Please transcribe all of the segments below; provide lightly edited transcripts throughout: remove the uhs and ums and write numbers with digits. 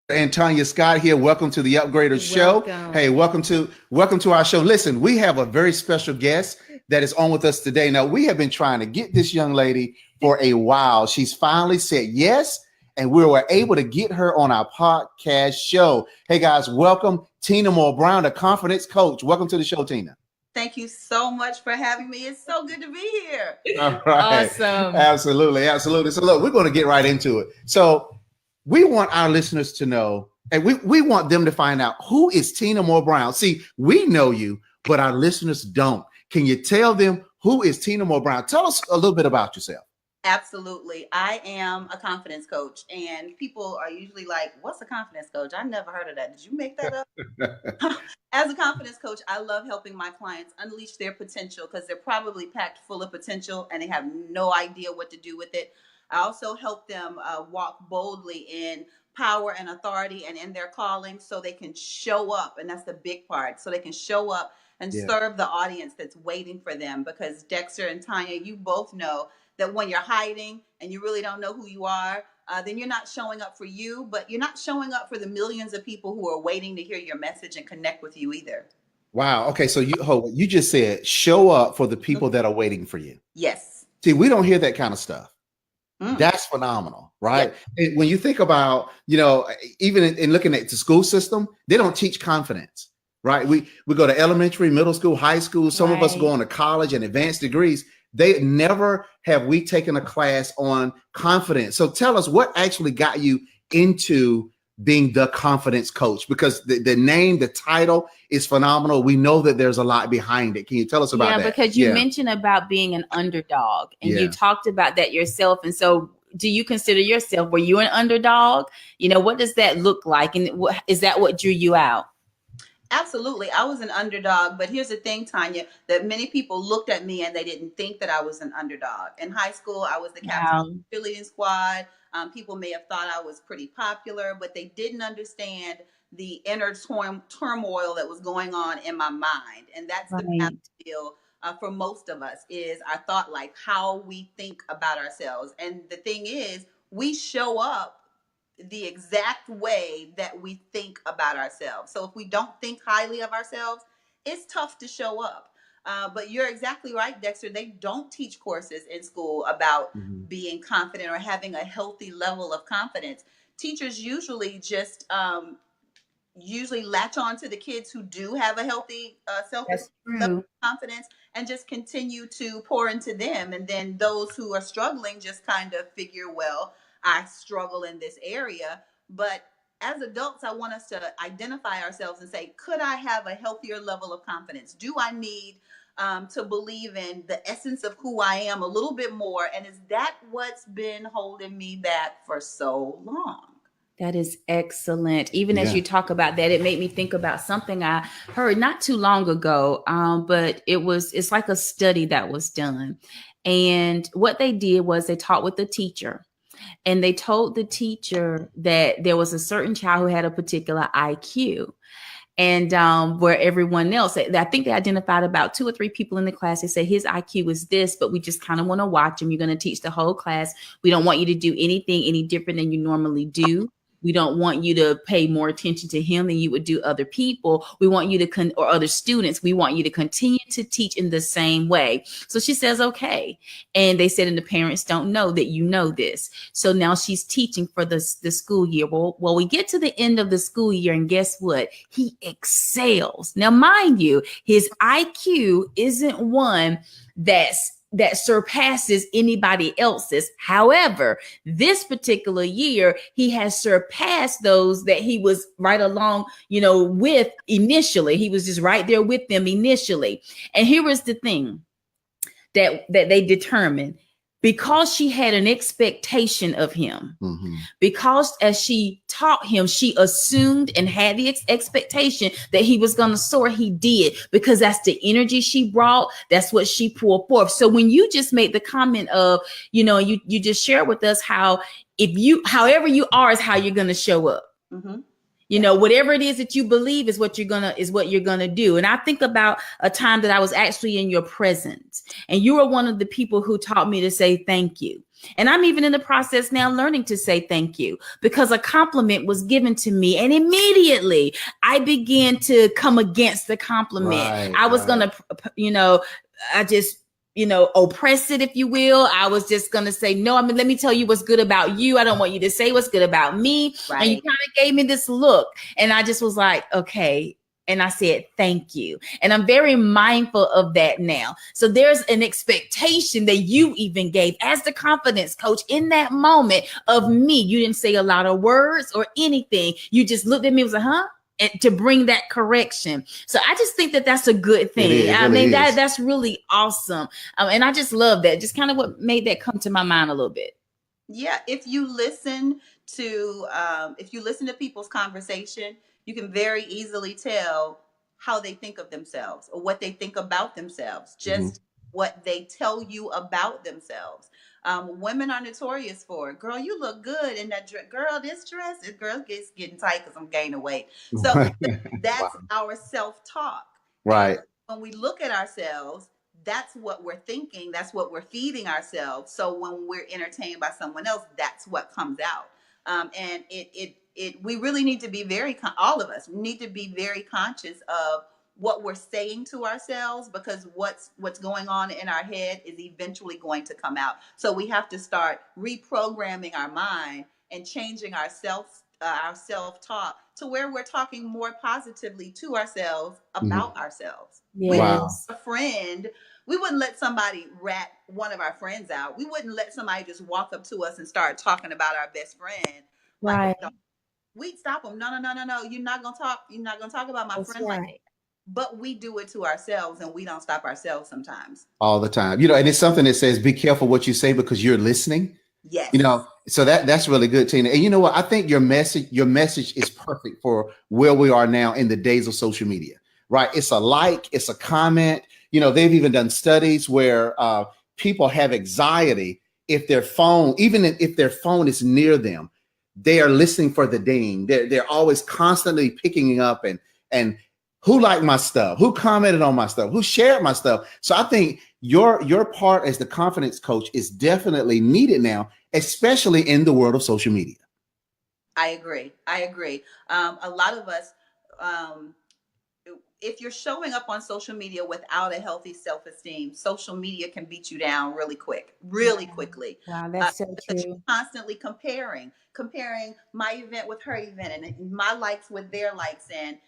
and Tanya Scott here. Welcome to the Upgraders Show. Welcome. Hey, welcome to our show. Listen, we have a very special guest that is on with us today. Now, we have been trying to get this young lady for a while. She's finally said yes, and we were able to get her on our podcast show. Hey guys, welcome Tina Moore Brown, the confidence coach. Welcome to the show, Tina. Thank you so much for having me. It's so good to be here. All right. Awesome. Absolutely. So look, we're going to get right into it. So we want our listeners to know, and we want them to find out, who is Tina Moore Brown? See, we know you, but our listeners don't. Can you tell them who is Tina Moore Brown? Tell us a little bit about yourself. Absolutely. I am a confidence coach, and people are usually like, what's a confidence coach? I never heard of that. Did you make that up? As a confidence coach, I love helping my clients unleash their potential because they're probably packed full of potential and they have no idea what to do with it. I also help them walk boldly in power and authority and in their calling so they can show up. And that's the big part. So they can show up and serve the audience that's waiting for them. Because Dexter and Tanya, you both know that when you're hiding and you really don't know who you are, then you're not showing up for you, but you're not showing up for the millions of people who are waiting to hear your message and connect with you either. Wow. Okay. So you just said show up for the people that are waiting for you. Yes. See, we don't hear that kind of stuff. That's phenomenal, right? Yeah. When you think about, even in looking at the school system, they don't teach confidence, right? We go to elementary, middle school, high school. Some of us go on to college and advanced degrees. They never have we taken a class on confidence. So tell us what actually got you into being the confidence coach, because the name, the title is phenomenal. We know that there's a lot behind it. Can you tell us about that? Yeah, because you mentioned about being an underdog and you talked about that yourself. And so do you consider yourself, were you an underdog? What does that look like? And is that what drew you out? Absolutely. I was an underdog, but here's the thing, Tanya, that many people looked at me and they didn't think that I was an underdog. In high school, I was the captain of the cheerleading squad. People may have thought I was pretty popular, but they didn't understand the inner turmoil that was going on in my mind. And that's the deal for most of us is our thought life, how we think about ourselves. And the thing is, we show up the exact way that we think about ourselves. So if we don't think highly of ourselves, it's tough to show up. But you're exactly right, Dexter. They don't teach courses in school about being confident or having a healthy level of confidence. Teachers usually just latch on to the kids who do have a healthy self-confidence and just continue to pour into them. And then those who are struggling just kind of figure, well, I struggle in this area. But as adults, I want us to identify ourselves and say, could I have a healthier level of confidence? Do I need to believe in the essence of who I am a little bit more? And is that what's been holding me back for so long? That is excellent. Even as you talk about that, it made me think about something I heard not too long ago, but it's like a study that was done. And what they did was they taught with the teacher. And they told the teacher that there was a certain child who had a particular IQ. And where everyone else, I think they identified about 2 or 3 people in the class. They said his IQ is this, but we just kind of want to watch him. You're going to teach the whole class. We don't want you to do anything any different than you normally do. We don't want you to pay more attention to him than you would do other people. We want you to, or other students, we want you to continue to teach in the same way. So she says, okay. And they said, and the parents don't know that you know this. So now she's teaching for the school year. Well, we get to the end of the school year and guess what? He excels. Now, mind you, his IQ isn't one that surpasses anybody else's. However, this particular year, he has surpassed those that he was right along, with initially. He was just right there with them initially. And here is the thing that they determined. Because she had an expectation of him, because as she taught him, she assumed and had the expectation that he was going to soar. He did, because that's the energy she brought. That's what she pulled forth. So when you just made the comment of, you just share with us how however you are is how you're going to show up. You know, whatever it is that you believe is what you're gonna do. And I think about a time that I was actually in your presence, and you were one of the people who taught me to say thank you. And I'm even in the process now learning to say thank you, because a compliment was given to me, and immediately I began to come against the compliment. Right, I was gonna, I just, oppress it, if you will. I was just going to say, no, let me tell you what's good about you. I don't want you to say what's good about me. Right. And you kind of gave me this look, and I just was like, okay. And I said, thank you. And I'm very mindful of that now. So there's an expectation that you even gave as the confidence coach in that moment of me. You didn't say a lot of words or anything. You just looked at me and was like, huh? And to bring that correction. So I just think that that's a good thing. That's really awesome. And I just love that. Just kind of what made that come to my mind a little bit. Yeah. If you listen to people's conversation, you can very easily tell how they think of themselves or what they think about themselves, just what they tell you about themselves. Women are notorious for, girl, you look good in that dress. Girl, this girl gets getting tight because I'm gaining weight. So that's our self-talk. Right. And when we look at ourselves, that's what we're thinking. That's what we're feeding ourselves. So when we're entertained by someone else, that's what comes out. And we really need to be all of us need to be very conscious of what we're saying to ourselves, because what's going on in our head is eventually going to come out. So we have to start reprogramming our mind and changing our self-talk to where we're talking more positively to ourselves about ourselves. Yes. Wow. A friend, we wouldn't let somebody rat one of our friends out. We wouldn't let somebody just walk up to us and start talking about our best friend. Right. We'd stop them. No. You're not gonna talk about my friend like that. But we do it to ourselves, and we don't stop ourselves sometimes. All the time. And it's something that says, be careful what you say because you're listening. Yes. So that's really good, Tina. And you know what? I think your message is perfect for where we are now in the days of social media, right? It's a like, it's a comment. They've even done studies where people have anxiety if their phone is near them. They are listening for the ding. They're always constantly picking up and who liked my stuff, who commented on my stuff, who shared my stuff. So I think your part as the confidence coach is definitely needed now, especially in the world of social media. I agree. A lot of us, if you're showing up on social media without a healthy self-esteem, social media can beat you down really quickly. Wow, that's so true. You're constantly comparing my event with her event and my likes with their likes, and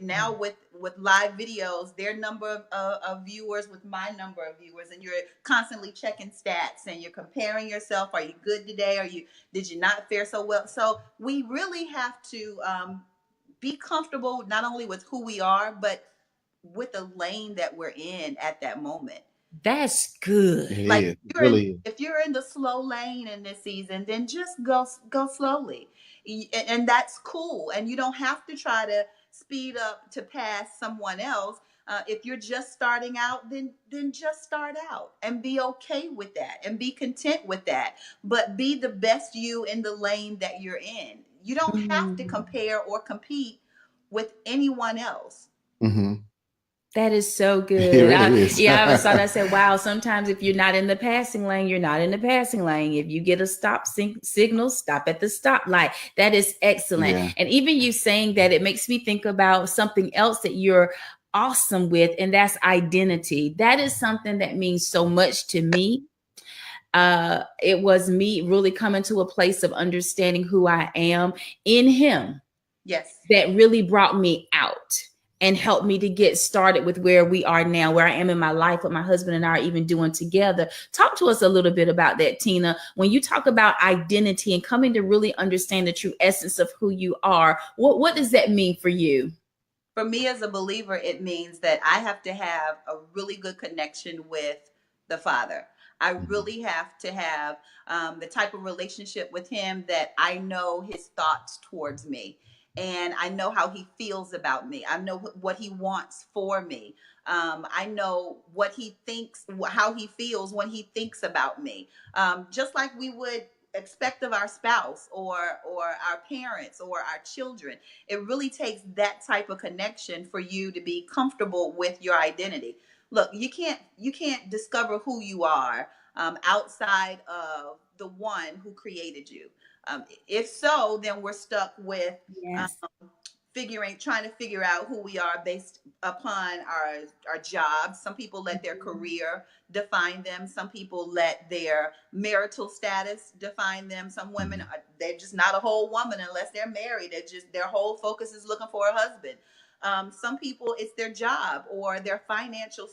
now with live videos, their number of viewers with my number of viewers, and you're constantly checking stats and you're comparing yourself. Are you good today? Did you not fare so well? So we really have to be comfortable not only with who we are, but with the lane that we're in at that moment. That's good. If you're in the slow lane in this season, then just go slowly, and that's cool. And you don't have to try to speed up to pass someone else. If you're just starting out, then just start out and be okay with that and be content with that. But be the best you in the lane that you're in. You don't have to compare or compete with anyone else. Mm-hmm. That is so good. I always thought, I said, wow, sometimes if you're not in the passing lane, you're not in the passing lane. If you get a stop signal, stop at the stoplight. That is excellent. Yeah. And even you saying that, it makes me think about something else that you're awesome with, and that's identity. That is something that means so much to me. It was me really coming to a place of understanding who I am in him. Yes. That really brought me out and helped me to get started with where we are now, where I am in my life, what my husband and I are even doing together. Talk to us a little bit about that, Tina. When you talk about identity and coming to really understand the true essence of who you are, what does that mean for you? For me as a believer, it means that I have to have a really good connection with the Father. I really have to have the type of relationship with him that I know his thoughts towards me. And I know how he feels about me. I know what he wants for me. I know what he thinks, how he feels when he thinks about me. Just like we would expect of our spouse or our parents or our children. It really takes that type of connection for you to be comfortable with your identity. Look, you can't discover who you are outside of the one who created you. If so, then we're stuck with um, Yes. trying to figure out who we are based upon our jobs. Some people let their career define them. Some people let their marital status define them. Some women they're just not a whole woman unless they're married. They're just, their whole focus is looking for a husband. Some people, it's their job or their financial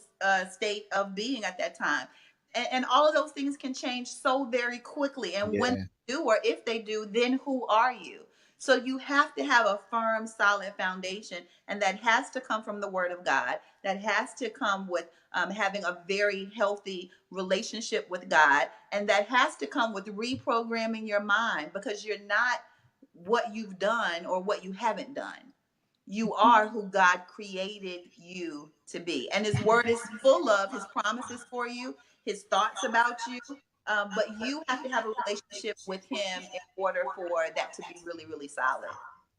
state of being at that time. And all of those things can change so very quickly. And when Yeah. they do, or if they do, then who are you? So you have to have a firm, solid foundation, and that has to come from the Word of God. That has to come with having a very healthy relationship with God, and that has to come with reprogramming your mind, because you're not what you've done or what you haven't done. You are who God created you to be, and His Word is full of His promises for you, His thoughts about you. But you have to have a relationship with Him in order for that to be really, really solid.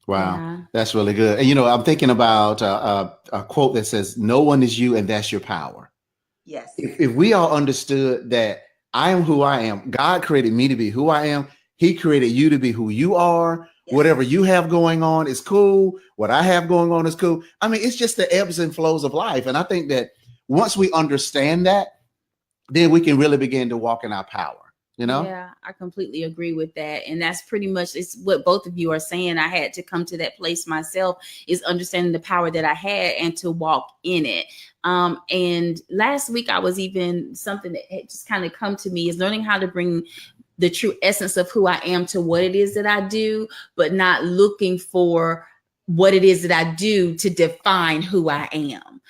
Wow, Yeah. that's really good. And I'm thinking about a quote that says, "No one is you, and that's your power." Yes. If we all understood that I am who I am, God created me to be who I am. He created you to be who you are. Yes. Whatever you have going on is cool. What I have going on is cool. I mean, it's just the ebbs and flows of life. And I think that once we understand that, then we can really begin to walk in our power. Yeah, I completely agree with that. And that's pretty much, it's what both of you are saying. I had to come to that place myself, is understanding the power that I had and to walk in it. And last week I was even, something that had just kind of come to me, is learning how to bring the true essence of who I am to what it is that I do, but not looking for what it is that I do to define who I am.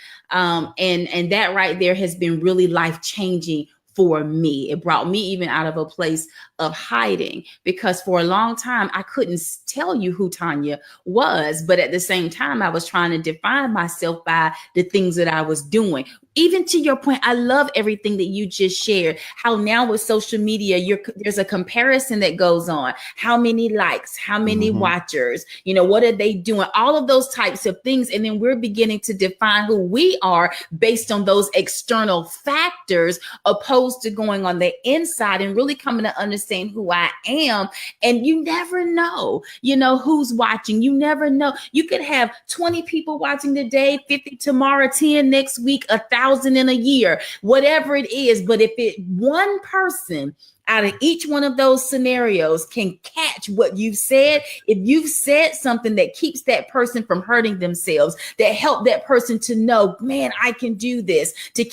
And that right there has been really life-changing for me. It brought me even out of a place of hiding, because for a long time I couldn't tell you who Tanya was, but at the same time I was trying to define myself by the things that I was doing. Even to your point, I love everything that you just shared, how now with social media, there's a comparison that goes on. How many likes, how many watchers, what are they doing? All of those types of things. And then we're beginning to define who we are based on those external factors, opposed to going on the inside and really coming to understand who I am. And you never know, who's watching. You never know. You could have 20 people watching today, 50 tomorrow, 10 next week, 1,000 in a year, whatever it is. But if one person out of each one of those scenarios can catch what you've said, if you've said something that keeps that person from hurting themselves, that help that person to know, man, I can do this, to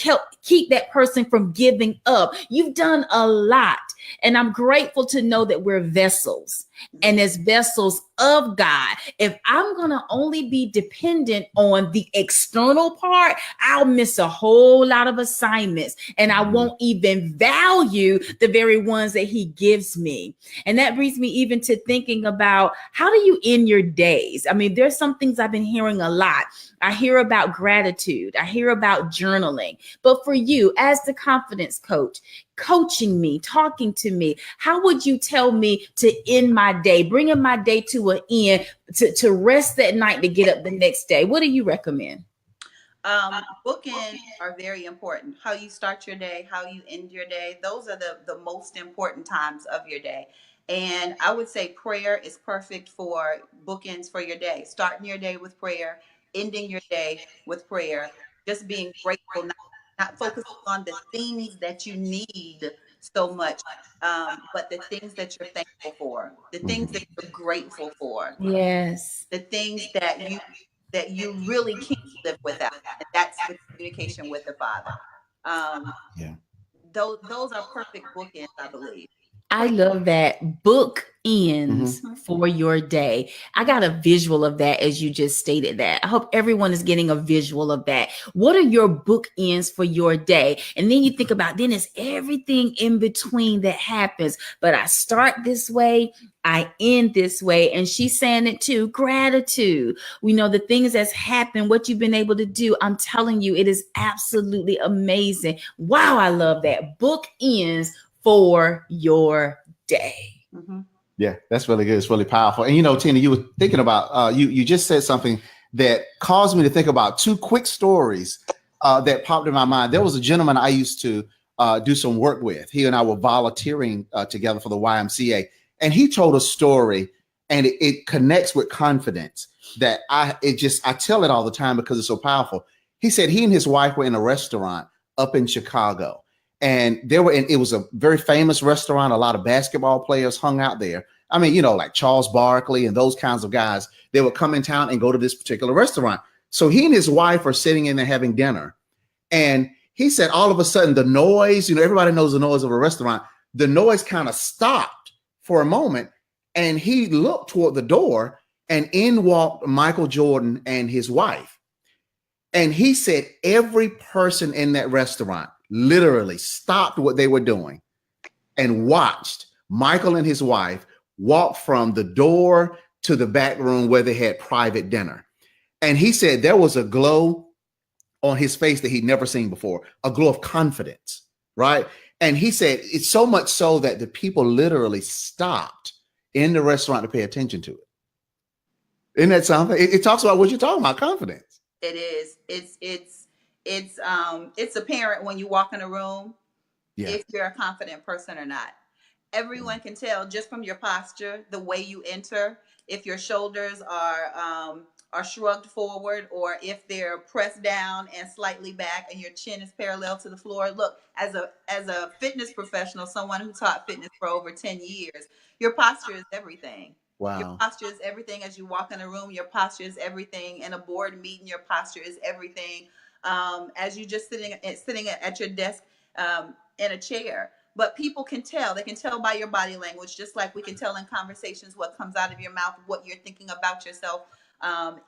keep that person from giving up, you've done a lot. And I'm grateful to know that we're vessels. And as vessels of God, if I'm going to only be dependent on the external part, I'll miss a whole lot of assignments, and I won't even value the very ones that He gives me. And that brings me even to thinking about, how do you end your days? I mean, there's some things I've been hearing a lot. I hear about gratitude. I hear about journaling. But for you, as the confidence coach, coaching me, talking to me, how would you tell me to end my day, bringing my day to an end, to rest that night, to get up the next day? What do you recommend? Bookends are very important. How you start your day, how you end your day, those are the most important times of your day. And I would say prayer is perfect for bookends for your day. Starting your day with prayer, ending your day with prayer, just being grateful, not focusing on the things that you need so much, but the things that you're thankful for, the things that you're grateful for, Yes, the things that you really can't live without, and that's the communication with the Father. Yeah. Those are perfect bookends, I believe. I love that. Book ends for your day. I got a visual of that as you just stated that. I hope everyone is getting a visual of that. What are your book ends for your day? And then you think about, then it's everything in between that happens. But I start this way, I end this way. And she's saying it too. Gratitude. We know the things that's happened, what you've been able to do. I'm telling you, it is absolutely amazing. Wow, I love that. Book ends for your day. Mm-hmm. Yeah, that's really good. It's really powerful. And Tina, you were thinking about you just said something that caused me to think about two quick stories that popped in my mind. There was a gentleman I used to do some work with. He and I were volunteering together for the YMCA, and he told a story, and it connects with confidence that I tell it all the time because it's so powerful. He said he and his wife were in a restaurant up in Chicago, and it was a very famous restaurant. A lot of basketball players hung out there. I mean, like Charles Barkley and those kinds of guys, they would come in town and go to this particular restaurant. So he and his wife are sitting in there having dinner. And he said, all of a sudden, the noise, everybody knows the noise of a restaurant. The noise kind of stopped for a moment. And he looked toward the door, and in walked Michael Jordan and his wife. And he said every person in that restaurant literally stopped what they were doing and watched Michael and his wife walk from the door to the back room where they had private dinner. And he said there was a glow on his face that he'd never seen before, a glow of confidence, right? And he said it's so much so that the people literally stopped in the restaurant to pay attention to it. Isn't that something? It talks about what you're talking about, confidence. It is. It's apparent when you walk in a room if you're a confident person or not. Everyone can tell just from your posture, the way you enter, if your shoulders are shrugged forward or if they're pressed down and slightly back and your chin is parallel to the floor. Look, as a fitness professional, someone who taught fitness for over 10 years, your posture is everything. Wow. Your posture is everything as you walk in a room. Your posture is everything in a board meeting. Your posture is everything as you just sitting at your desk in a chair. But people can tell. They can tell by your body language, just like we can tell in conversations what comes out of your mouth, what you're thinking about yourself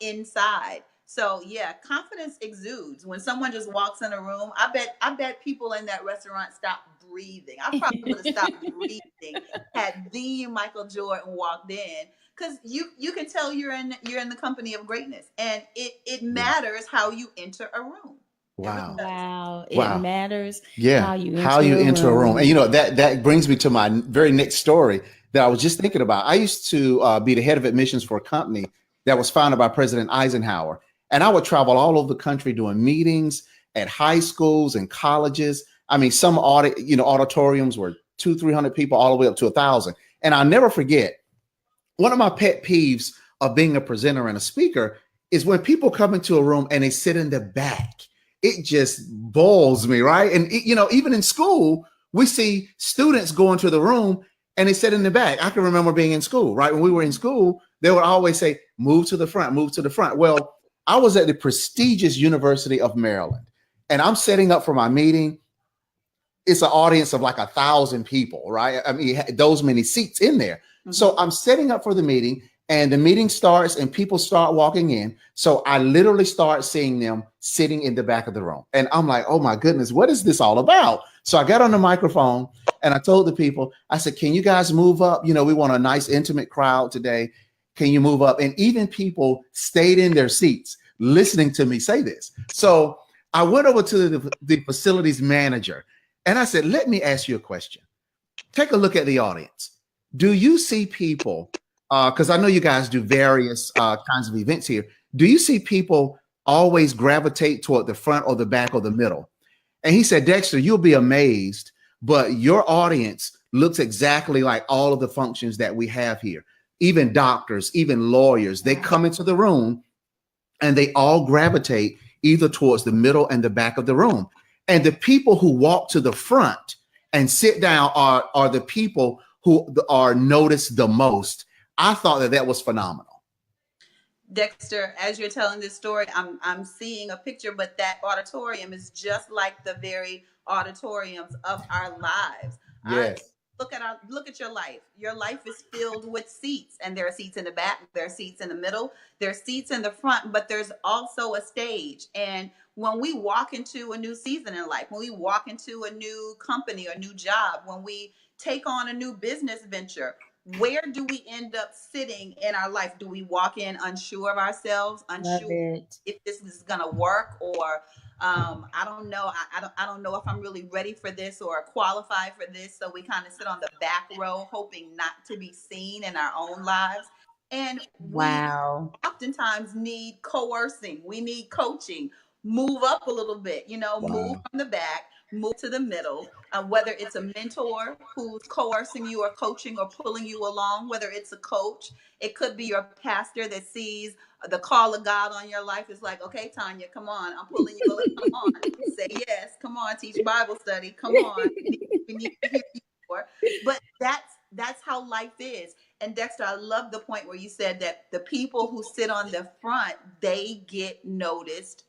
inside. So yeah, confidence exudes when someone just walks in a room. I bet people in that restaurant stopped breathing. I probably would have stopped breathing had the Michael Jordan walked in, because you can tell you're in the company of greatness, and it matters how you enter a room. Wow. Wow. It matters how you enter a room. And that brings me to my very next story that I was just thinking about. I used to be the head of admissions for a company that was founded by President Eisenhower. And I would travel all over the country doing meetings at high schools and colleges. I mean, some auditoriums were 200-300 people all the way up to 1,000. And I'll never forget, one of my pet peeves of being a presenter and a speaker is when people come into a room and they sit in the back. It just boils me, right? And even in school, we see students go into the room and they sit in the back. I can remember being in school, right? When we were in school, they would always say, move to the front, move to the front. Well, I was at the prestigious University of Maryland, and I'm setting up for my meeting. It's an audience of like 1,000 people, right? I mean, those many seats in there. Mm-hmm. So I'm setting up for the meeting, and the meeting starts and people start walking in. So I literally start seeing them sitting in the back of the room. And I'm like, oh my goodness, what is this all about? So I got on the microphone and I told the people, I said, can you guys move up? We want a nice intimate crowd today. Can you move up? And even people stayed in their seats listening to me say this. So I went over to the facilities manager and I said, let me ask you a question. Take a look at the audience. Do you see people, because I know you guys do various kinds of events here. Do you see people always gravitate toward the front or the back or the middle? And he said, Dexter, you'll be amazed, but your audience looks exactly like all of the functions that we have here. Even doctors, even lawyers, they come into the room and they all gravitate either towards the middle and the back of the room. And the people who walk to the front and sit down are the people who are noticed the most. I thought that was phenomenal. Dexter, as you're telling this story, I'm seeing a picture, but that auditorium is just like the very auditoriums of our lives. Yes. Look at your life. Your life is filled with seats, and there are seats in the back, there are seats in the middle, there are seats in the front, but there's also a stage. And when we walk into a new season in life, when we walk into a new company or new job, when we take on a new business venture, where do we end up sitting in our life? Do we walk in unsure of ourselves, unsure if this is going to work, or I don't know. I don't know if I'm really ready for this or qualified for this. So we kind of sit on the back row, hoping not to be seen in our own lives. And we oftentimes need coercing. We need coaching. Move up a little bit, move from the back, move to the middle. Whether it's a mentor who's coercing you or coaching or pulling you along, whether it's a coach, it could be your pastor that sees the call of God on your life. Is like, okay, Tanya, come on, I'm pulling you along. Come on, say yes. Come on, teach Bible study. Come on, we need to hear you more. But that's how life is. And Dexter, I love the point where you said that the people who sit on the front, they get noticed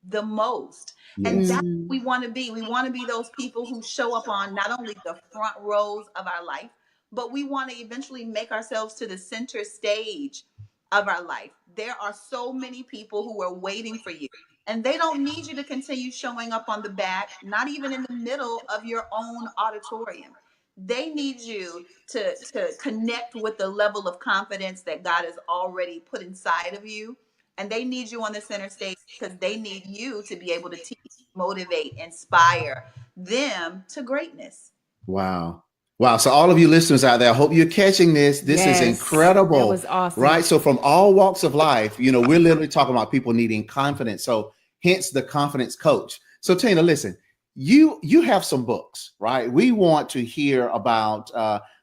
the most. Yes. And that's what we want to be. We want to be those people who show up on not only the front rows of our life, but we want to eventually make ourselves to the center stage of our life. There are so many people who are waiting for you, and they don't need you to continue showing up on the back, not even in the middle of your own auditorium. They need you to connect with the level of confidence that God has already put inside of you. And they need you on the center stage because they need you to be able to teach, motivate, inspire them to greatness. Wow. Wow. So all of you listeners out there, I hope you're catching this. This is incredible. That was awesome. Right. So from all walks of life, we're literally talking about people needing confidence. So hence the confidence coach. So Tina, listen, you have some books, right? We want to hear about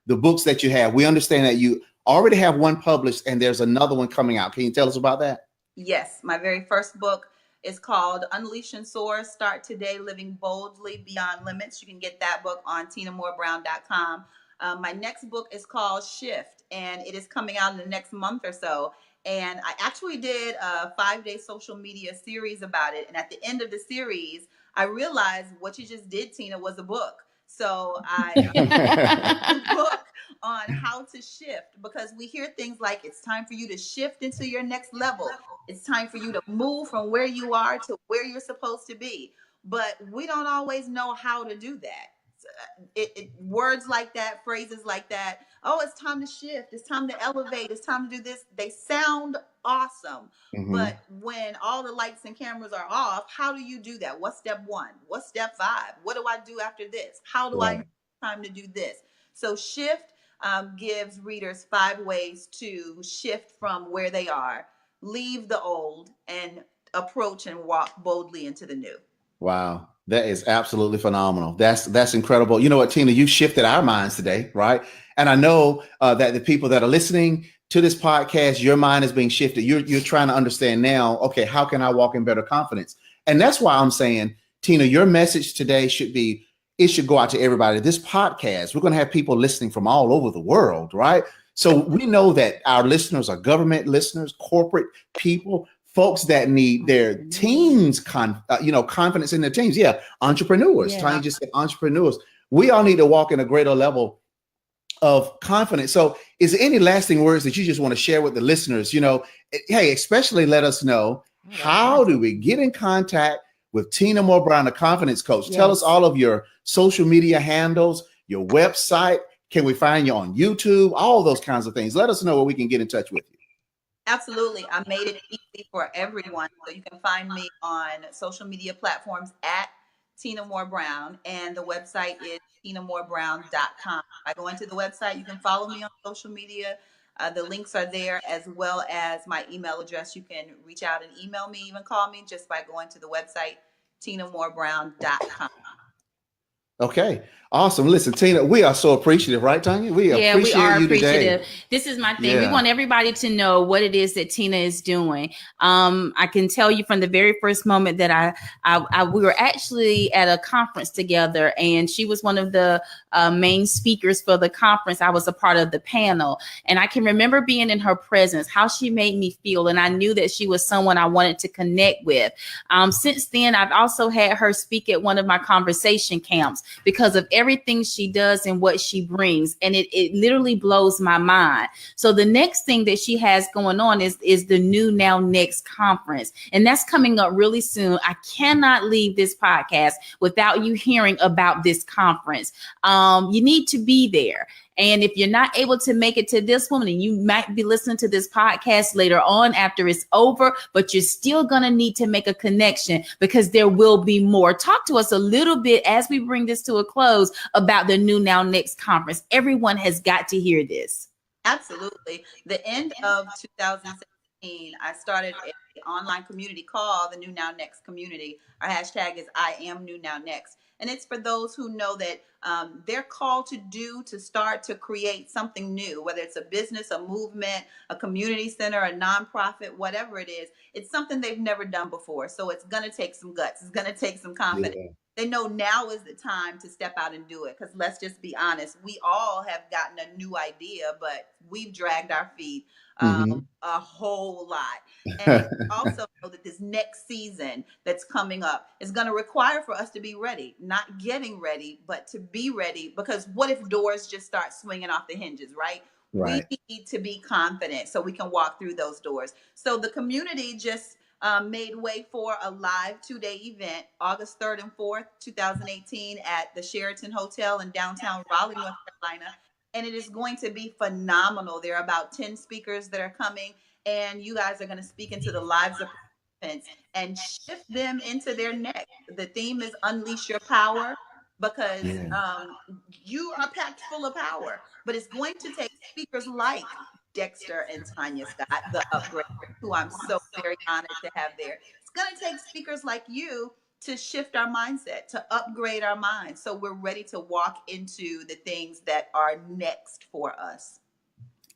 the books that you have. We understand that you already have one published and there's another one coming out. Can you tell us about that? Yes, my very first book is called Unleash and Soar, Start Today, Living Boldly Beyond Limits. You can get that book on TinaMooreBrown.com. My next book is called Shift, and it is coming out in the next month or so. And I actually did a 5-day social media series about it. And at the end of the series, I realized what you just did, Tina, was a book. So I a book on how to shift, because we hear things like it's time for you to shift into your next level. It's time for you to move from where you are to where you're supposed to be. But we don't always know how to do that. Words like that, phrases like that, oh, it's time to shift, it's time to elevate, it's time to do this. They sound awesome. But when all the lights and cameras are off, how do you do that? What's step 1? What's step 5? What do I do after this? How do I know it's time to do this? So Shift gives readers 5 ways to shift from where they are, leave the old, and approach and walk boldly into the new. Wow. That is absolutely phenomenal. That's incredible. You know what, Tina, you shifted our minds today, right? And I know that the people that are listening to this podcast, your mind is being shifted. You're trying to understand now, okay, how can I walk in better confidence? And that's why I'm saying, Tina, your message today should go out to everybody. This podcast, we're going to have people listening from all over the world, right? So we know that our listeners are government listeners, corporate people, folks that need their teams, confidence in their teams. Yeah, entrepreneurs. Yeah. Tanya just said entrepreneurs. We all need to walk in a greater level of confidence. So is there any lasting words that you just want to share with the listeners? Hey, especially let us know, how do we get in contact with Tina Moore Brown, the confidence coach? Yes. Tell us all of your social media handles, your website. Can we find you on YouTube? All those kinds of things. Let us know where we can get in touch with you. Absolutely. I made it easy for everyone. So you can find me on social media platforms at Tina Moore Brown, and the website is TinaMooreBrown.com. I go into the website. You can follow me on social media. The links are there, as well as my email address. You can reach out and email me, even call me, just by going to the website, TinaMooreBrown.com. Okay. Awesome. Listen, Tina, we are so appreciative, right, Tanya? We appreciate you today. This is my thing. Yeah. We want everybody to know what it is that Tina is doing. I can tell you from the very first moment that we were actually at a conference together, and she was one of the main speakers for the conference. I was a part of the panel, and I can remember being in her presence, how she made me feel, and I knew that she was someone I wanted to connect with. Since then, I've also had her speak at one of my conversation camps because of everything she does and what she brings. And it literally blows my mind. So the next thing that she has going on is the New Now Next conference. And that's coming up really soon. I cannot leave this podcast without you hearing about this conference. You need to be there. And if you're not able to make it to this one, and you might be listening to this podcast later on after it's over, but you're still going to need to make a connection because there will be more. Talk to us a little bit as we bring this to a close about the New Now Next conference. Everyone has got to hear this. Absolutely. The end of 2017, I started an online community called the New Now Next community. Our hashtag is I am New Now Next. And it's for those who know that they're called to start to create something new, whether it's a business, a movement, a community center, a nonprofit, whatever it is. It's something they've never done before. So it's going to take some guts. It's going to take some confidence. Yeah. They know now is the time to step out and do it. Because let's just be honest, we all have gotten a new idea, but we've dragged our feet a whole lot. And also know that this next season that's coming up is going to require for us to be ready, not getting ready, but to be ready. Because what if doors just start swinging off the hinges, right? Right. We need to be confident so we can walk through those doors. So the community just made way for a live 2-day event, August 3rd and 4th, 2018 at the Sheraton Hotel in downtown Raleigh, North Carolina. And it is going to be phenomenal. There are about 10 speakers that are coming, and you guys are going to speak into the lives of participants and shift them into their next. The theme is Unleash Your Power, because you are packed full of power, but it's going to take speakers like Dexter and Tanya Scott, the upgrade, who I'm so very honored to have there. It's going to take speakers like you to shift our mindset, to upgrade our minds, so we're ready to walk into the things that are next for us.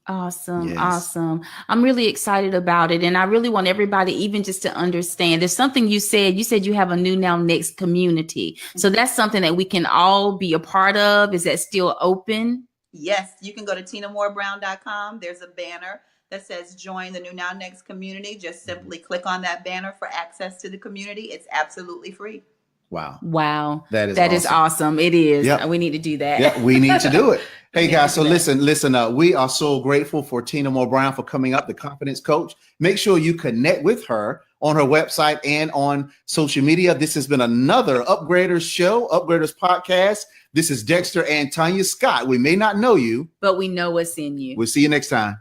Awesome. Yes. Awesome. I'm really excited about it. And I really want everybody even just to understand. There's something you said you have a New Now Next community. So that's something that we can all be a part of. Is that still open? Yes. You can go to TinaMooreBrown.com. There's a banner that says join the New Now Next community. Just simply click on that banner for access to the community. It's absolutely free. Wow. That is awesome. It is. Yep. We need to do that. Yeah, we need to do it. Hey guys, so listen, we are so grateful for Tina Moore Brown for coming up, the confidence coach. Make sure you connect with her on her website and on social media. This has been another Upgraders show, Upgraders podcast. This is Dexter and Tanya Scott. We may not know you, but we know what's in you. We'll see you next time.